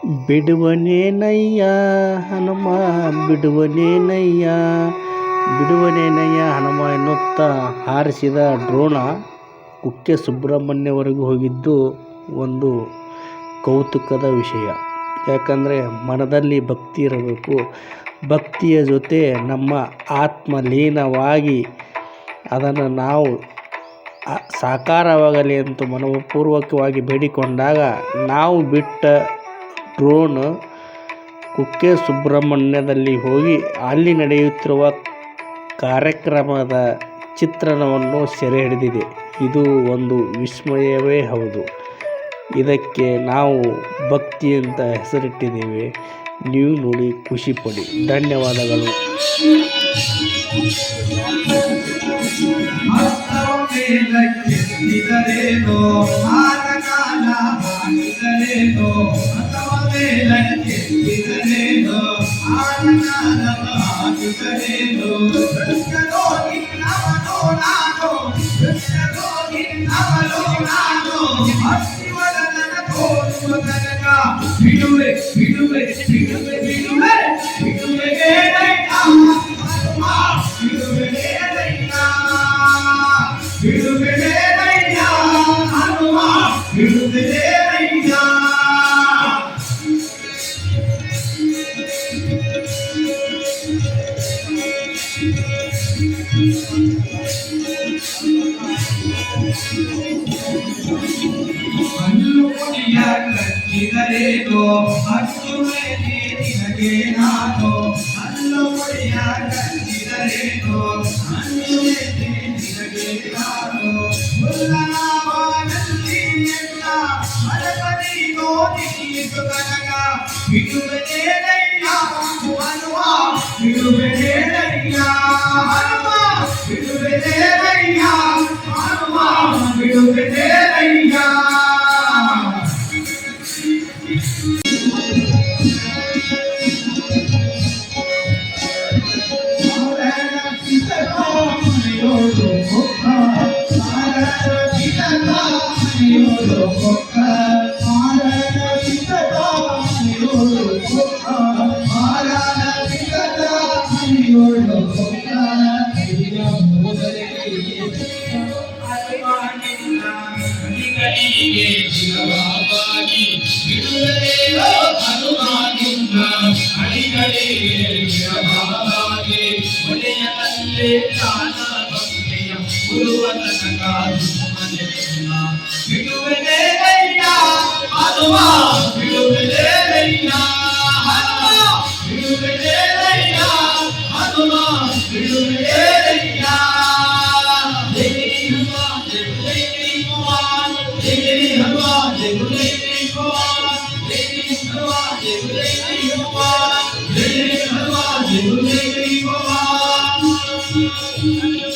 ಬಿಡುವನೇನಯ್ಯ ಹನುಮ ಬಿಡುವನೇನಯ್ಯ ಬಿಡುವನೇನಯ್ಯ ಹನುಮ ಎನ್ನುತ್ತಾ ಹಾರಿಸಿದ ಡ್ರೋಣ ಕುಕ್ಕೆ ಸುಬ್ರಹ್ಮಣ್ಯವರೆಗೂ ಹೋಗಿದ್ದು ಒಂದು ಕೌತುಕದ ವಿಷಯ. ಯಾಕಂದರೆ ಮನದಲ್ಲಿ ಭಕ್ತಿ ಇರಬೇಕು. ಭಕ್ತಿಯ ಜೊತೆ ನಮ್ಮ ಆತ್ಮ ಲೀನವಾಗಿ ಅದನ್ನು ನಾವು ಸಾಕಾರವಾಗಲಿ ಅಂತ ಮನಪೂರ್ವಕವಾಗಿ ಬೇಡಿಕೊಂಡಾಗ ನಾವು ಬಿಟ್ಟ ಡ್ರೋನ್ ಕುಕ್ಕೆ ಸುಬ್ರಹ್ಮಣ್ಯದಲ್ಲಿ ಹೋಗಿ ಅಲ್ಲಿ ನಡೆಯುತ್ತಿರುವ ಕಾರ್ಯಕ್ರಮದ ಚಿತ್ರಣವನ್ನು ಸೆರೆ ಹಿಡಿದಿದೆ. ಇದು ಒಂದು ವಿಸ್ಮಯವೇ ಹೌದು. ಇದಕ್ಕೆ ನಾವು ಭಕ್ತಿ ಅಂತ ಹೆಸರಿಟ್ಟಿದ್ದೇವೆ. ನೀವು ನೋಡಿ ಖುಷಿಪಡಿ. ಧನ್ಯವಾದಗಳು. ಬಿಡುವೆ ಬಿಡುವೆ ಬಿಡುವೆ ಬಿಡುವೆ ಬಿಡುವೆ ಕಟ್ಟಿದರೇನೋ ಹಸುವೆ ನಿನಗೆ ನಾನು ಅಲ್ಲು ಮುಡಿಯ ಕಟ್ಟಿದರೇನೋ ಹಸುವೆ ನಿನಗೆ ನಾನು ಮುಲ್ಲನಾಮದಲ್ಲಿ ಎಲ್ಲ ಮರಪದಿ ನೋಡಿ ಕನಕ ಬಿಡುವೆನೇನಯ್ಯ ಹನುಮ ಬಿಡುವೆನೇನಯ್ಯ ಹನುಮ ಬಿಡುವೆನೇನಯ್ಯ ಹನುಮ ಬಿಡುವೆನೇನಯ್ಯ. Hallelujah.